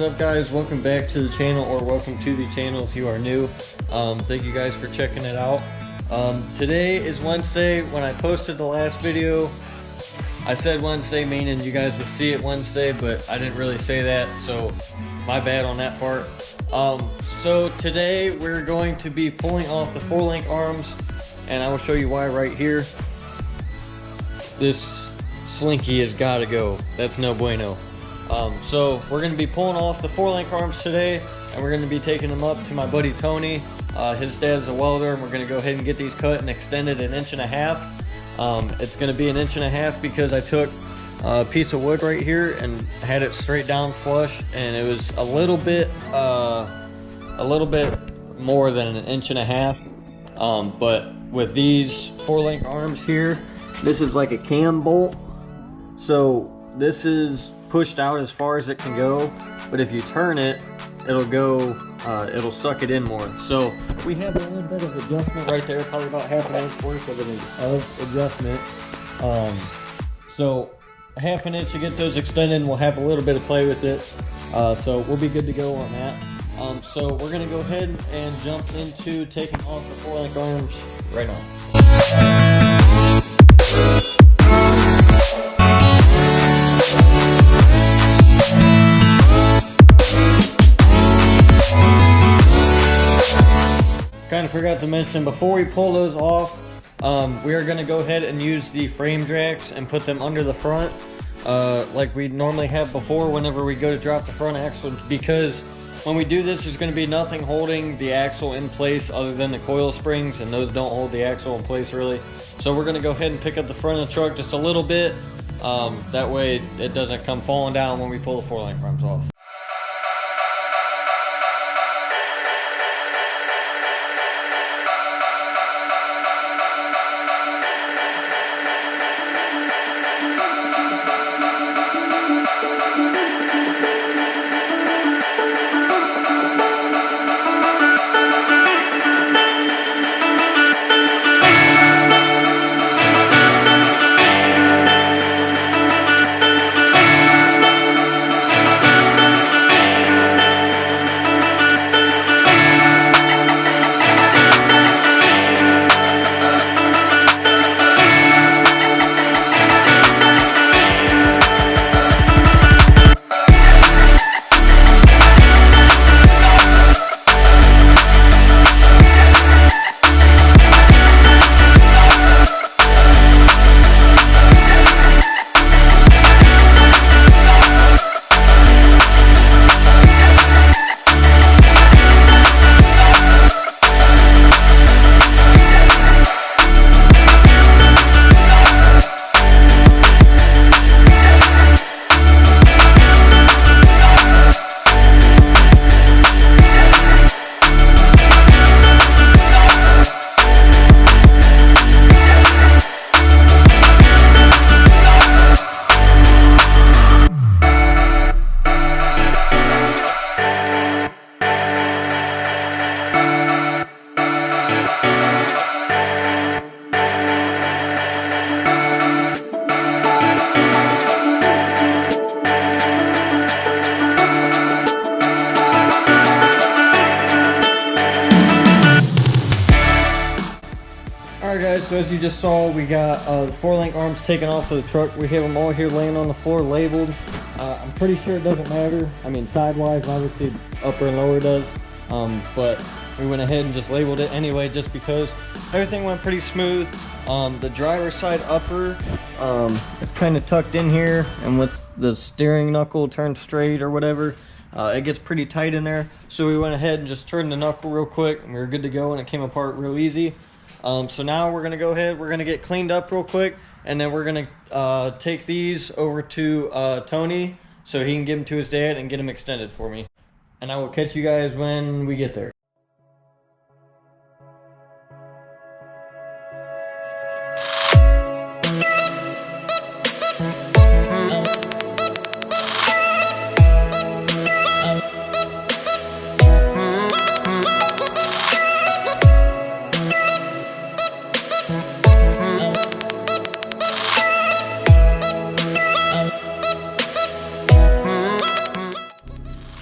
up, guys? Welcome back to the channel, or welcome to the channel if you are new. Thank you guys for checking it out. Today is Wednesday. When I posted the last video, I said Wednesday, meaning you guys would see it Wednesday, but I didn't really say that, so my bad on that part. So today we're going to be pulling off the 4-link arms, and I will show you why right here. This slinky has got to go. That's no bueno. So we're going to be pulling off the 4-link arms today, and we're going to be taking them up to my buddy Tony. His dad's a welder, and we're going to go ahead and get these cut and extended 1.5 inches. It's going to be 1.5 inches because I took a piece of wood right here and had it straight down flush, and it was a little bit more than 1.5 inches. But with these 4-link arms here, this is like a cam bolt, so this is pushed out as far as it can go, but if you turn it, it'll go, it'll suck it in more. So we have a little bit of adjustment right there, probably about 1/2 inch worth of adjustment. So 1/2 inch to get those extended, and we'll have a little bit of play with it. So we'll be good to go on that. So we're gonna go ahead and jump into taking off the 4-link arms right now. Kind of forgot to mention, before we pull those off, we are going to go ahead and use the frame jacks and put them under the front, like we normally have before whenever we go to drop the front axle, because when we do this, there's going to be nothing holding the axle in place other than the coil springs, and those don't hold the axle in place really. So we're going to go ahead and pick up the front of the truck just a little bit, that way it doesn't come falling down when we pull the 4-link arms off. Alright guys, so as you just saw, we got the 4-link arms taken off of the truck. We have them all here laying on the floor labeled. I'm pretty sure it doesn't matter. I mean, sidewise, obviously upper and lower does. But we went ahead and just labeled it anyway, just because everything went pretty smooth. The driver's side upper is kind of tucked in here, and with the steering knuckle turned straight or whatever, it gets pretty tight in there. So we went ahead and just turned the knuckle real quick, and we were good to go, and it came apart real easy. So now we're gonna go ahead, we're gonna get cleaned up real quick, and then we're gonna take these over to Tony so he can give them to his dad and get them extended for me. And I will catch you guys when we get there.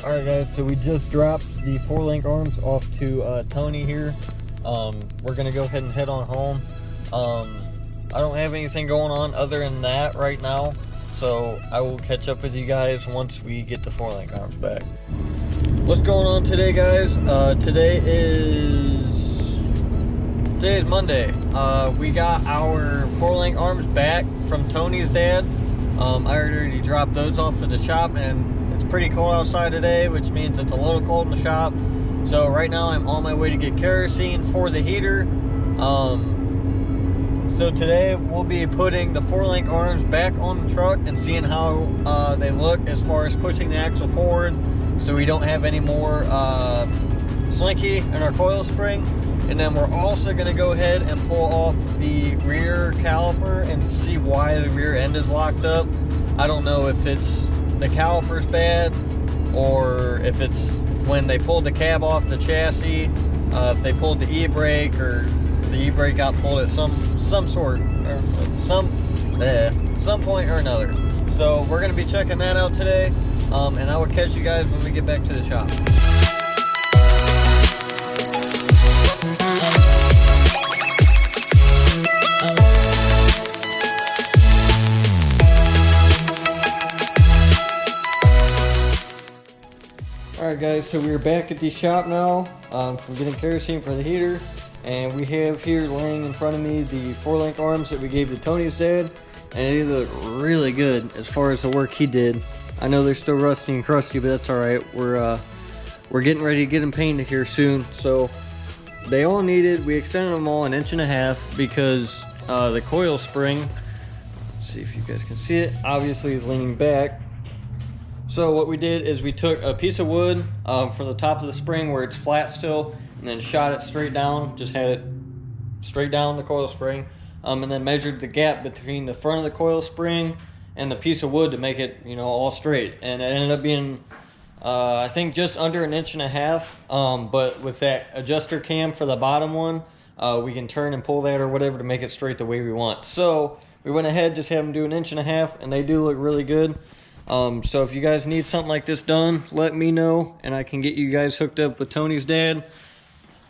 Alright guys, so we just dropped the 4-link arms off to Tony here. We're gonna go ahead and head on home. I don't have anything going on other than that right now, so I will catch up with you guys once we get the 4-link arms back. What's going on today, guys? Today is Monday. We got our 4-link arms back from Tony's dad. I already dropped those off at the shop, and it's pretty cold outside today, which means it's a little cold in the shop. So right now I'm on my way to get kerosene for the heater. So today we'll be putting the 4-link arms back on the truck and seeing how they look as far as pushing the axle forward, so we don't have any more slinky in our coil spring. And then we're also going to go ahead and pull off the rear caliper and see why the rear end is locked up. I don't know if it's the caliper's bad, or if it's when they pulled the cab off the chassis, if they pulled the e-brake, or the e-brake got pulled at some sort, or some point or another. So we're going to be checking that out today, and I will catch you guys when we get back to the shop. Alright guys, so we're back at the shop now from getting kerosene for the heater, and we have here laying in front of me the 4-link arms that we gave to Tony's dad, and they look really good as far as the work he did. I know they're still rusty and crusty, but that's alright. We're getting ready to get them painted here soon. So they all needed, we extended them all 1.5 inches because the coil spring, let's see if you guys can see it, obviously is leaning back. So what we did is we took a piece of wood from the top of the spring where it's flat still, and then shot it straight down, just had it straight down the coil spring, and then measured the gap between the front of the coil spring and the piece of wood to make it, you know, all straight. And it ended up being, I think, just under 1.5 inches, but with that adjuster cam for the bottom one, we can turn and pull that or whatever to make it straight the way we want. So we went ahead, just had them do 1.5 inches, and they do look really good. So if you guys need something like this done, let me know, and I can get you guys hooked up with Tony's dad,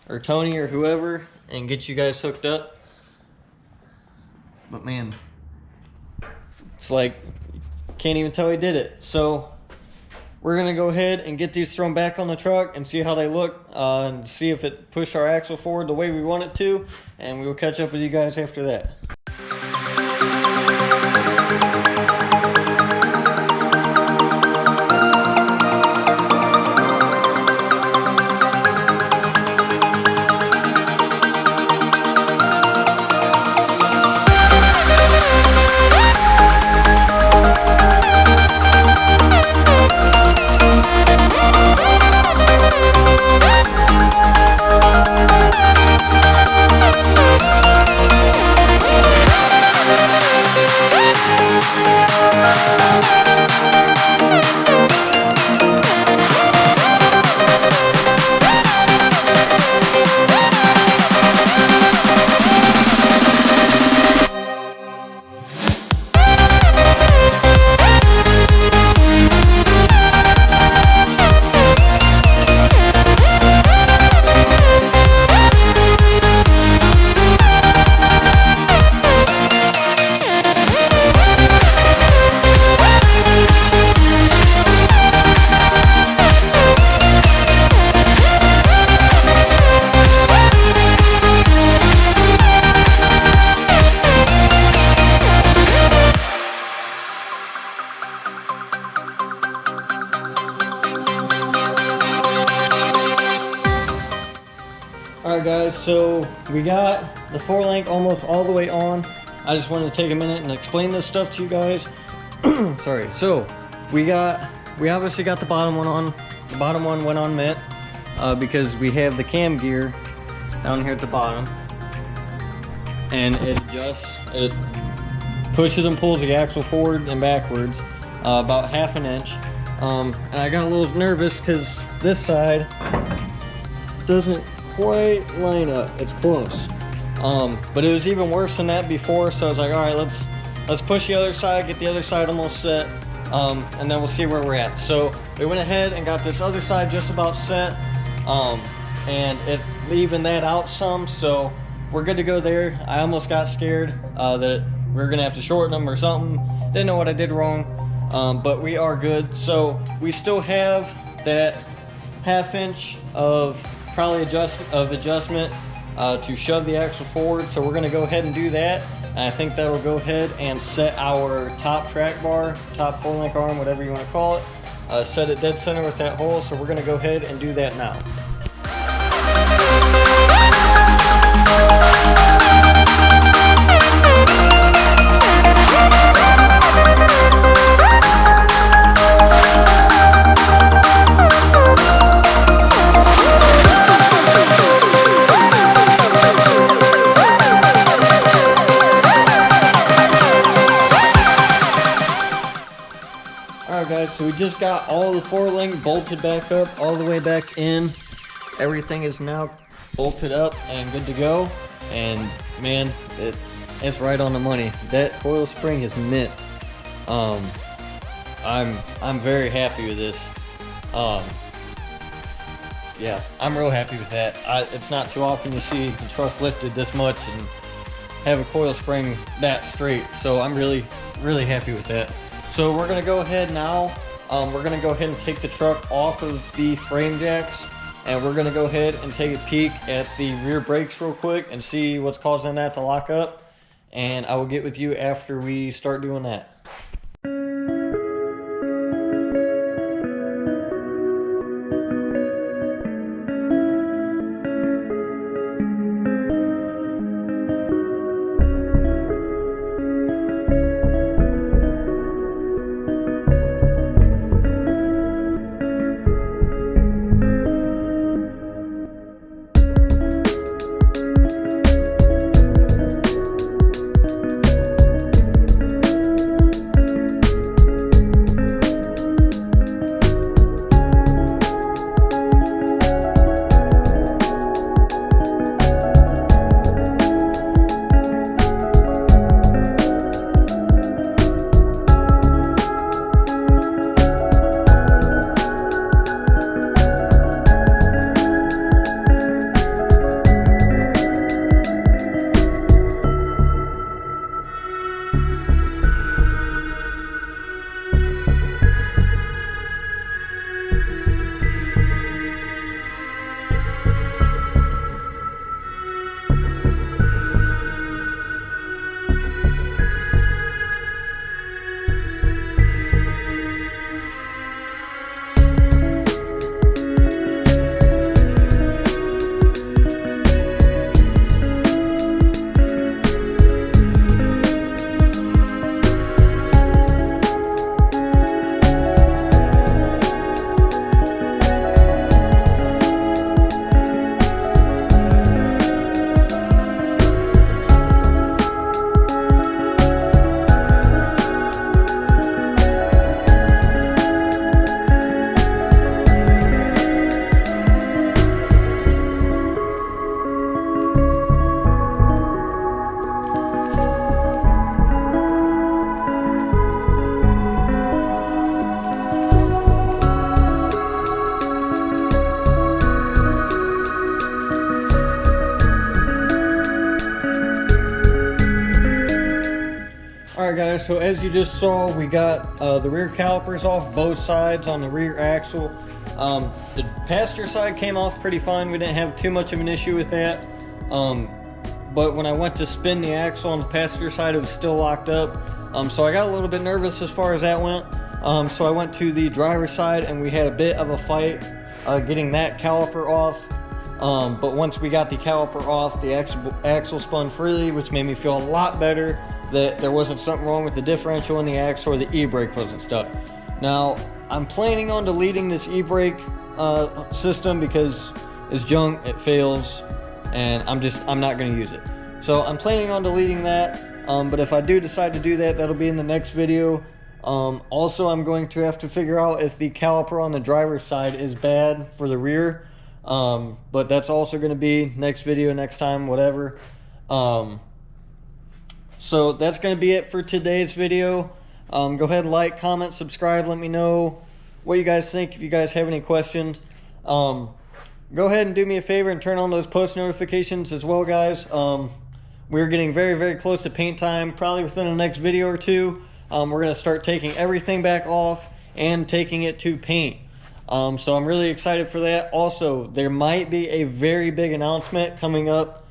or Tony, or whoever, and get you guys hooked up. But man, it's like, can't even tell he did it. So we're gonna go ahead and get these thrown back on the truck and see how they look, and see if it pushed our axle forward the way we want it to, and we will catch up with you guys after that. Alright guys, so we got the 4-link almost all the way on. I just wanted to take a minute and explain this stuff to you guys. Sorry. So we obviously got the bottom one on. The bottom one went on mint because we have the cam gear down here at the bottom, and it pushes and pulls the axle forward and backwards about 1/2 inch. And I got a little nervous because this side doesn't quite line up. It's close, but it was even worse than that before, so I was like, all right, let's push the other side, get the other side almost set, and then we'll see where we're at. So we went ahead and got this other side just about set, and it leaving that out some, so we're good to go there. I almost got scared that we were gonna have to shorten them or something. Didn't know what I did wrong, but we are good. So we still have that 1/2 inch of probably adjustment to shove the axle forward. So we're gonna go ahead and do that. And I think that'll go ahead and set our top track bar, top 4-link arm, whatever you want to call it, set it dead center with that hole. So we're gonna go ahead and do that now. Alright guys, so we just got all the 4-link bolted back up, all the way back in. Everything is now bolted up and good to go. And man, it's right on the money. That coil spring is mint. I'm very happy with this. Yeah, I'm real happy with that. It's not too often you see the truck lifted this much and have a coil spring that straight. So I'm really happy with that. So we're gonna go ahead now. We're gonna go ahead and take the truck off of the frame jacks, and we're gonna go ahead and take a peek at the rear brakes real quick and see what's causing that to lock up. And I will get with you after we start doing that. Alright guys, so as you just saw, we got the rear calipers off both sides on the rear axle. The passenger side came off pretty fine. We didn't have too much of an issue with that. But when I went to spin the axle on the passenger side, it was still locked up. So I got a little bit nervous as far as that went. So I went to the driver's side and we had a bit of a fight getting that caliper off. But once we got the caliper off, the axle spun freely, which made me feel a lot better that there wasn't something wrong with the differential in the axle or the e-brake wasn't stuck. Now, I'm planning on deleting this e-brake system because it's junk, it fails, and I'm not going to use it. So I'm planning on deleting that, but if I do decide to do that, that'll be in the next video. Also, I'm going to have to figure out if the caliper on the driver's side is bad for the rear, but that's also going to be next video, next time, whatever. So that's going to be it for today's video. Go ahead, like, comment, subscribe, let me know what you guys think. If you guys have any questions, go ahead and do me a favor and turn on those post notifications as well, guys. We're getting very, very close to paint time. Probably within the next video or two, we're going to start taking everything back off and taking it to paint. So I'm really excited for that. Also, there might be a very big announcement coming up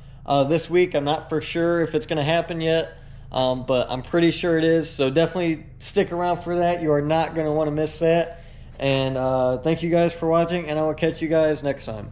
this week. I'm not for sure if it's going to happen yet, but I'm pretty sure it is. So definitely stick around for that. You are not going to want to miss that. And thank you guys for watching, and I will catch you guys next time.